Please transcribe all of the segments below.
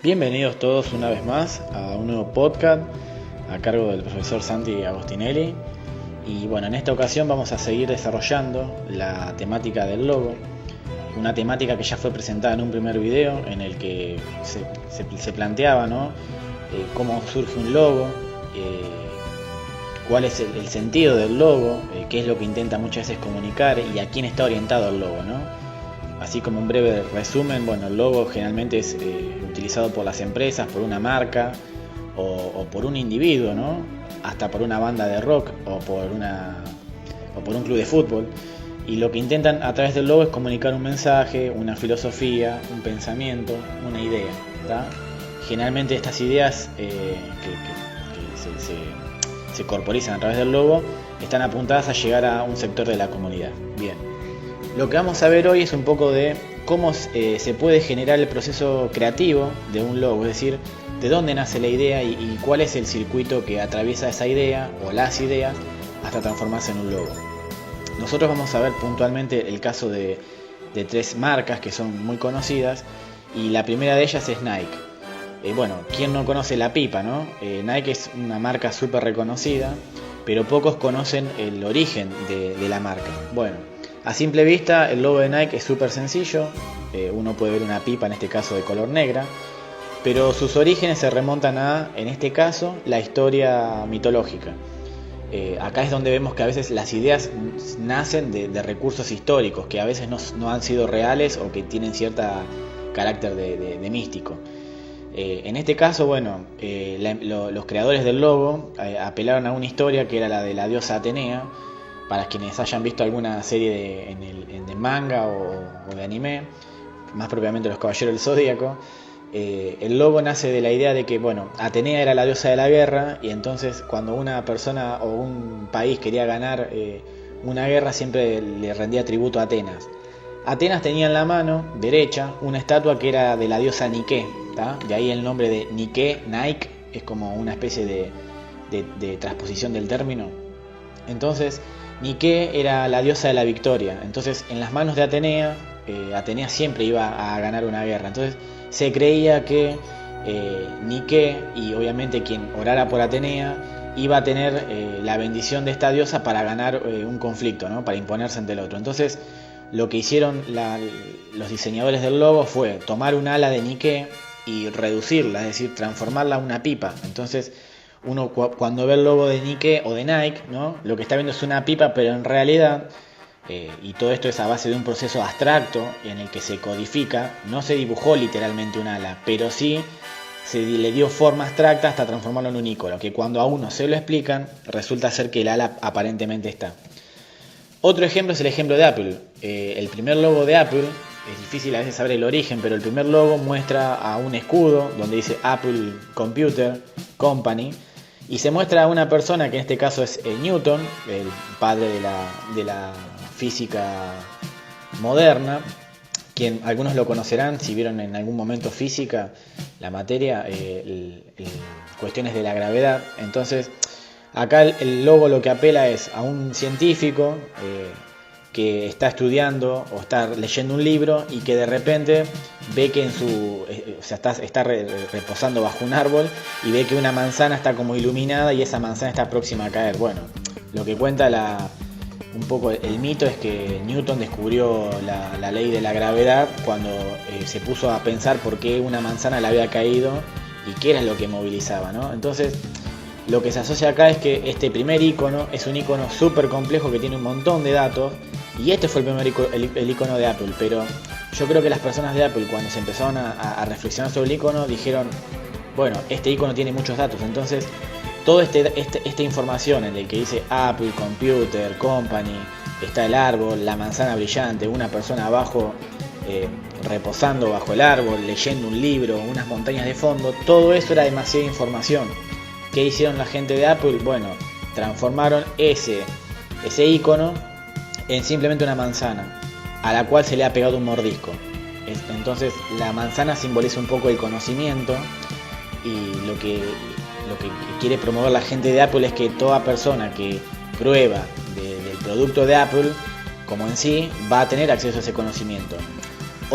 Bienvenidos todos una vez más a un nuevo podcast a cargo del profesor Santi Agostinelli. Y bueno, en esta ocasión vamos a seguir desarrollando la temática del logo, una temática que ya fue presentada en un primer video en el que se planteaba, ¿no? Cómo surge un logo, cuál es el sentido del logo, qué es lo que intenta muchas veces comunicar y a quién está orientado el logo, ¿no? Así como un breve resumen, bueno, el logo generalmente es utilizado por las empresas, por una marca o por un individuo, ¿no? Hasta por una banda de rock o por un club de fútbol. Y lo que intentan a través del logo es comunicar un mensaje, una filosofía, un pensamiento, una idea, ¿tá? Generalmente estas ideas que se corporizan a través del logo están apuntadas a llegar a un sector de la comunidad. Bien. Lo que vamos a ver hoy es un poco de cómo se puede generar el proceso creativo de un logo, es decir, de dónde nace la idea y cuál es el circuito que atraviesa esa idea o las ideas hasta transformarse en un logo. Nosotros vamos a ver puntualmente el caso de tres marcas que son muy conocidas y la primera de ellas es Nike. Bueno, ¿quién no conoce la pipa, no? Nike es una marca súper reconocida, pero pocos conocen el origen de la marca. Bueno, a simple vista el logo de Nike es súper sencillo, uno puede ver una pipa en este caso de color negra, pero sus orígenes se remontan a, en este caso, la historia mitológica. Acá es donde vemos que a veces las ideas nacen de recursos históricos, que a veces no han sido reales o que tienen cierto carácter de místico. En este caso, bueno, los creadores del logo apelaron a una historia que era la de la diosa Atenea. Para quienes hayan visto alguna serie en manga o de anime, más propiamente Los Caballeros del Zodíaco, el logo nace de la idea de que, bueno, Atenea era la diosa de la guerra y entonces cuando una persona o un país quería ganar una guerra siempre le rendía tributo a Atenas. Atenas tenía en la mano derecha una estatua que era de la diosa Nike, ¿tá? De ahí el nombre de Nike, es como una especie de transposición del término. Entonces Nike era la diosa de la victoria, entonces en las manos de Atenea, Atenea siempre iba a ganar una guerra, entonces se creía que Nike y obviamente quien orara por Atenea iba a tener la bendición de esta diosa para ganar un conflicto, ¿no? Para imponerse ante el otro. Entonces lo que hicieron los diseñadores del logo fue tomar un ala de Nike y reducirla, es decir, transformarla en una pipa. Entonces uno cuando ve el logo de Nike o de Nike, ¿no? Lo que está viendo es una pipa, pero en realidad, y todo esto es a base de un proceso abstracto en el que se codifica, no se dibujó literalmente un ala, pero sí se le dio forma abstracta hasta transformarlo en un icono, que cuando a uno se lo explican, resulta ser que el ala aparentemente está. Otro ejemplo es el ejemplo de Apple. El primer logo de Apple, es difícil a veces saber el origen, pero el primer logo muestra a un escudo donde dice Apple Computer Company, y se muestra a una persona que en este caso es Newton, el padre de la física moderna, quien algunos lo conocerán si vieron en algún momento física, la materia, cuestiones de la gravedad. Entonces acá el logo lo que apela es a un científico que está estudiando o está leyendo un libro y que de repente ve que está reposando bajo un árbol y ve que una manzana está como iluminada y esa manzana está próxima a caer. Bueno, lo que cuenta un poco el mito es que Newton descubrió la ley de la gravedad cuando se puso a pensar por qué una manzana le había caído y qué era lo que movilizaba, ¿no? Entonces lo que se asocia acá es que este primer icono es un icono súper complejo que tiene un montón de datos y este fue el primer el icono de Apple, pero yo creo que las personas de Apple cuando se empezaron a reflexionar sobre el icono dijeron, bueno, este icono tiene muchos datos, entonces toda esta información en el que dice Apple Computer Company, está el árbol, la manzana brillante, una persona abajo reposando bajo el árbol, leyendo un libro, unas montañas de fondo, todo eso era demasiada información. ¿Qué hicieron la gente de Apple? Bueno, transformaron ese icono en simplemente una manzana, a la cual se le ha pegado un mordisco. Entonces la manzana simboliza un poco el conocimiento y lo que quiere promover la gente de Apple es que toda persona que prueba del producto de Apple, como en sí, va a tener acceso a ese conocimiento.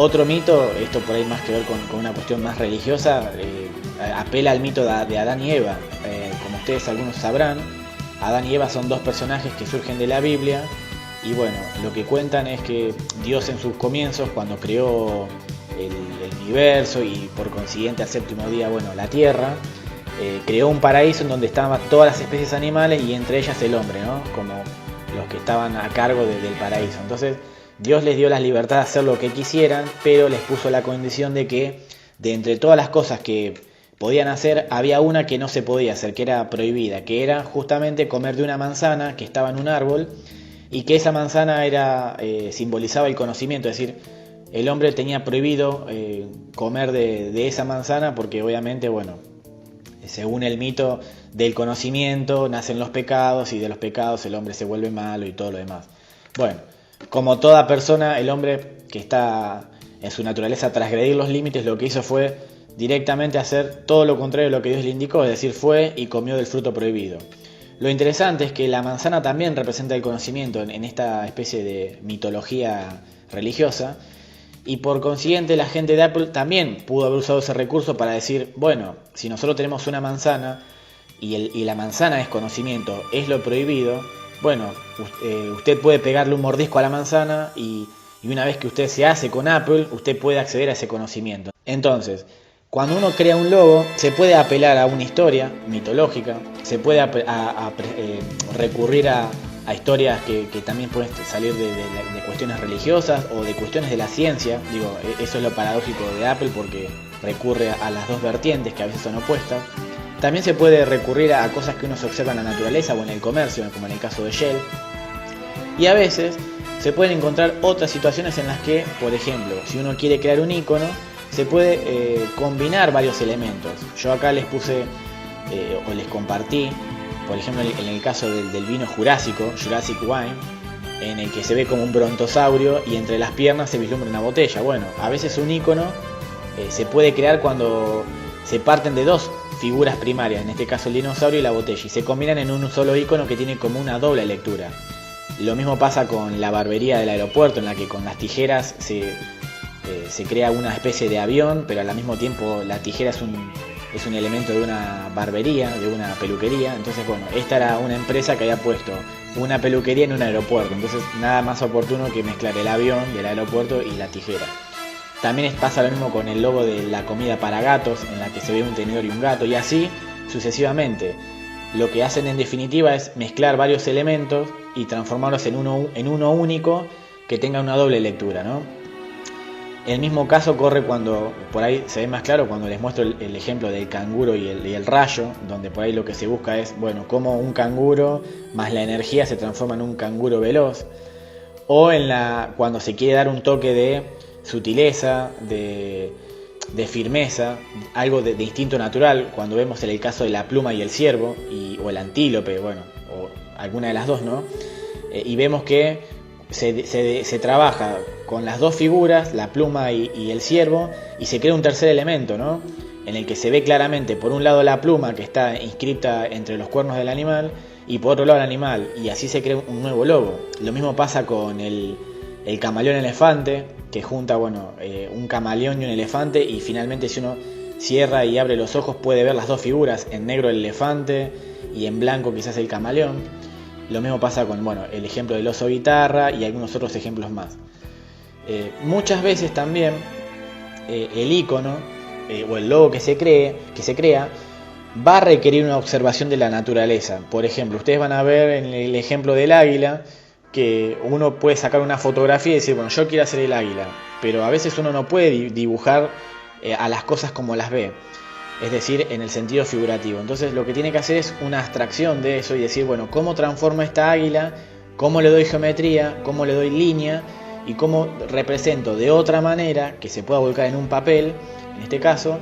Otro mito, esto por ahí más que ver con una cuestión más religiosa, apela al mito de Adán y Eva. Como ustedes algunos sabrán, Adán y Eva son dos personajes que surgen de la Biblia. Y bueno, lo que cuentan es que Dios en sus comienzos, cuando creó el universo y por consiguiente al séptimo día, bueno, la tierra, creó un paraíso en donde estaban todas las especies animales y entre ellas el hombre, ¿no? Como los que estaban a cargo del paraíso. Entonces Dios les dio la libertad de hacer lo que quisieran, pero les puso la condición de que de entre todas las cosas que podían hacer, había una que no se podía hacer, que era prohibida, que era justamente comer de una manzana que estaba en un árbol, y que esa manzana simbolizaba el conocimiento, es decir, el hombre tenía prohibido comer de esa manzana porque obviamente, bueno, según el mito del conocimiento nacen los pecados y de los pecados el hombre se vuelve malo y todo lo demás. Bueno, como toda persona, el hombre que está en su naturaleza transgredir los límites, lo que hizo fue directamente hacer todo lo contrario de lo que Dios le indicó, es decir, fue y comió del fruto prohibido. Lo interesante es que la manzana también representa el conocimiento en esta especie de mitología religiosa, y por consiguiente la gente de Apple también pudo haber usado ese recurso para decir, bueno, si nosotros tenemos una manzana y la manzana es conocimiento, es lo prohibido, bueno, usted puede pegarle un mordisco a la manzana y una vez que usted se hace con Apple, usted puede acceder a ese conocimiento. Entonces, cuando uno crea un logo, se puede apelar a una historia mitológica, se puede recurrir a historias que también pueden salir de cuestiones religiosas o de cuestiones de la ciencia. Digo, eso es lo paradójico de Apple porque recurre a las dos vertientes que a veces son opuestas. También se puede recurrir a cosas que uno se observa en la naturaleza o en el comercio, como en el caso de Shell. Y a veces se pueden encontrar otras situaciones en las que, por ejemplo, si uno quiere crear un icono, se puede combinar varios elementos. Yo acá les puse o les compartí, por ejemplo, en el caso del vino jurásico, Jurassic Wine, en el que se ve como un brontosaurio y entre las piernas se vislumbra una botella. Bueno, a veces un icono se puede crear cuando se parten de dos figuras primarias, en este caso el dinosaurio y la botella, y se combinan en un solo icono que tiene como una doble lectura. Lo mismo pasa con la barbería del aeropuerto, en la que con las tijeras se crea una especie de avión, pero al mismo tiempo la tijera es un elemento de una barbería, de una peluquería. Entonces, bueno, esta era una empresa que había puesto una peluquería en un aeropuerto, entonces nada más oportuno que mezclar el avión del aeropuerto y la tijera. También pasa lo mismo con el logo de la comida para gatos, en la que se ve un tenedor y un gato, y así sucesivamente. Lo que hacen en definitiva es mezclar varios elementos y transformarlos en uno único que tenga una doble lectura, ¿no? El mismo caso corre cuando, por ahí se ve más claro, cuando les muestro el ejemplo del canguro y el rayo, donde por ahí lo que se busca es, bueno, cómo un canguro más la energía se transforma en un canguro veloz. O cuando se quiere dar un toque de sutileza, de firmeza, algo de instinto natural, cuando vemos en el caso de la pluma y el ciervo, o el antílope, bueno, o alguna de las dos, ¿no? Y vemos que se trabaja con las dos figuras, la pluma y el ciervo, y se crea un tercer elemento, ¿no? En el que se ve claramente, por un lado la pluma que está inscripta entre los cuernos del animal, y por otro lado el animal, y así se crea un nuevo logo. Lo mismo pasa con el camaleón elefante, que junta, bueno, un camaleón y un elefante, y finalmente si uno cierra y abre los ojos puede ver las dos figuras, en negro el elefante y en blanco quizás el camaleón. Lo mismo pasa con, bueno, el ejemplo del oso guitarra y algunos otros ejemplos más. Muchas veces también el icono o el logo que se crea va a requerir una observación de la naturaleza. Por ejemplo, ustedes van a ver en el ejemplo del águila que uno puede sacar una fotografía y decir, bueno, yo quiero hacer el águila, pero a veces uno no puede dibujar a las cosas como las ve, es decir, en el sentido figurativo. Entonces lo que tiene que hacer es una abstracción de eso y decir, bueno, ¿cómo transformo esta águila? ¿Cómo le doy geometría? ¿Cómo le doy línea? ¿Y cómo represento de otra manera que se pueda volcar en un papel, en este caso,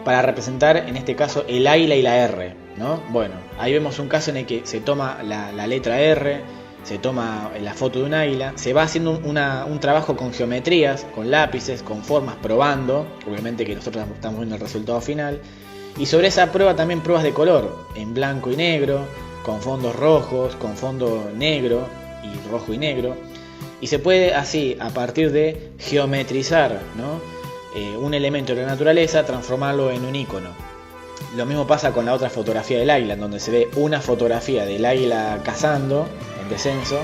para representar, en este caso, el águila y la R, ¿no? Bueno, ahí vemos un caso en el que se toma la letra R, se toma la foto de un águila, se va haciendo un trabajo con geometrías, con lápices, con formas, probando, obviamente que nosotros estamos viendo el resultado final, y sobre esa prueba también pruebas de color, en blanco y negro, con fondos rojos, con fondo negro y rojo y negro. Y se puede así, a partir de geometrizar, ¿no? Un elemento de la naturaleza, transformarlo en un icono. Lo mismo pasa con la otra fotografía del águila, en donde se ve una fotografía del águila cazando en descenso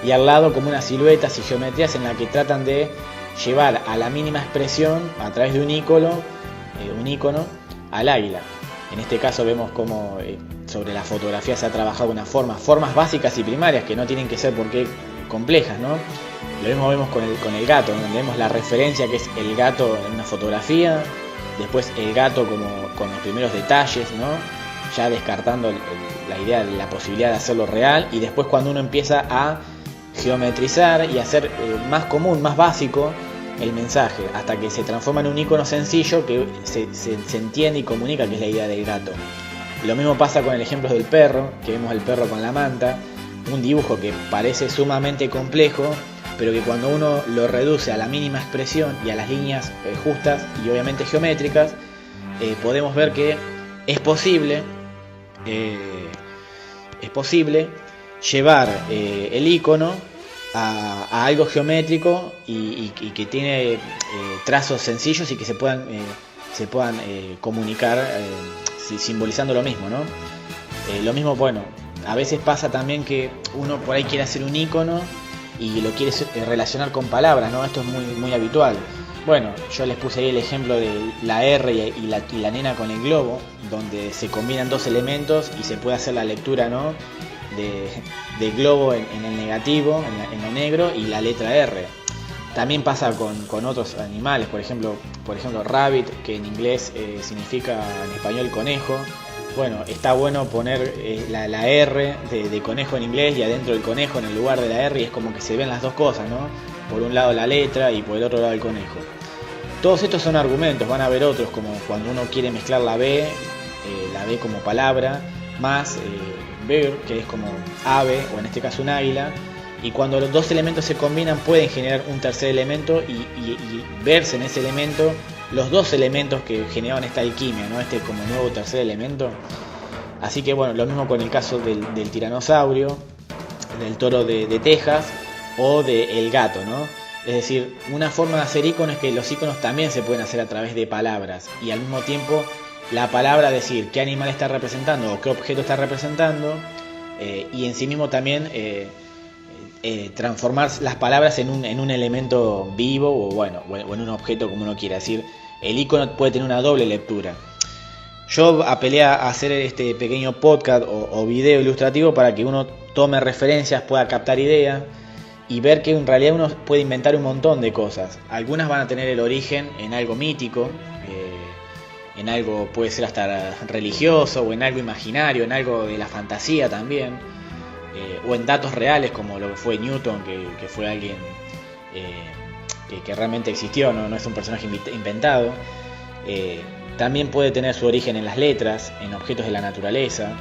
y al lado como unas siluetas y geometrías en las que tratan de llevar a la mínima expresión a través de un icono al águila. En este caso vemos cómo sobre la fotografía se ha trabajado unas formas básicas y primarias que no tienen que ser porque complejas, ¿no? Lo mismo vemos con el gato, donde vemos la referencia que es el gato en una fotografía, después el gato como con los primeros detalles, ¿no? Ya descartando la idea de la posibilidad de hacerlo real, y después cuando uno empieza a geometrizar y hacer más común, más básico el mensaje, hasta que se transforma en un icono sencillo que se entiende y comunica, que es la idea del gato. Lo mismo pasa con el ejemplo del perro, que vemos el perro con la manta, un dibujo que parece sumamente complejo, pero que cuando uno lo reduce a la mínima expresión y a las líneas justas y obviamente geométricas, podemos ver que es posible llevar el icono a algo geométrico y que tiene trazos sencillos y que se puedan comunicar simbolizando lo mismo, ¿no? Lo mismo, bueno, a veces pasa también que uno por ahí quiere hacer un icono y lo quiere relacionar con palabras, ¿no? Esto es muy, muy habitual. Bueno, yo les puse ahí el ejemplo de la R y la nena con el globo, donde se combinan dos elementos y se puede hacer la lectura, ¿no? del globo en el negativo, en lo negro, y la letra R. También pasa con otros animales, por ejemplo rabbit, que en inglés significa en español conejo. Bueno, está bueno poner la R de conejo en inglés y adentro del conejo en el lugar de la R, y es como que se ven las dos cosas, ¿no? Por un lado la letra y por el otro lado el conejo. Todos estos son argumentos, van a haber otros, como cuando uno quiere mezclar la B como palabra, más bird, que es como ave, o en este caso un águila, y cuando los dos elementos se combinan pueden generar un tercer elemento y verse en ese elemento los dos elementos que generaban esta alquimia, ¿no? Este como nuevo tercer elemento. Así que bueno, lo mismo con el caso del tiranosaurio, del toro de Texas o del gato, ¿no? Es decir, una forma de hacer iconos es que los iconos también se pueden hacer a través de palabras, y al mismo tiempo la palabra decir qué animal está representando o qué objeto está representando, y en sí mismo también transformar las palabras en un elemento vivo o en un objeto, como uno quiera decir. El icono puede tener una doble lectura. Yo apelé a hacer este pequeño podcast o video ilustrativo para que uno tome referencias, pueda captar ideas y ver que en realidad uno puede inventar un montón de cosas. Algunas van a tener el origen en algo mítico, en algo puede ser hasta religioso, o en algo imaginario, en algo de la fantasía también, o en datos reales como lo que fue Newton, que fue alguien que realmente existió, no es un personaje inventado. También puede tener su origen en las letras, en objetos de la naturaleza,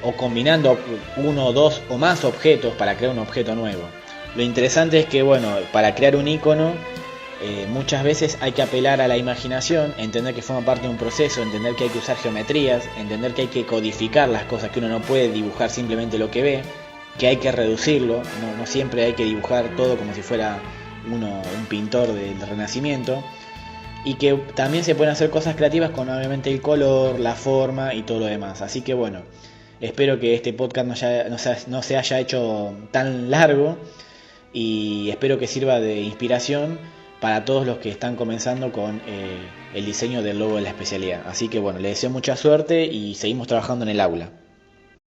o combinando uno, dos o más objetos para crear un objeto nuevo. Lo interesante es que, para crear un icono muchas veces hay que apelar a la imaginación, entender que forma parte de un proceso, entender que hay que usar geometrías, entender que hay que codificar las cosas, que uno no puede dibujar simplemente lo que ve, que hay que reducirlo, no siempre hay que dibujar todo como si fuera un pintor del Renacimiento, y que también se pueden hacer cosas creativas con obviamente el color, la forma y todo lo demás. Así que espero que este podcast no se haya hecho tan largo, y espero que sirva de inspiración para todos los que están comenzando con el diseño del logo de la especialidad. Así que les deseo mucha suerte y seguimos trabajando en el aula.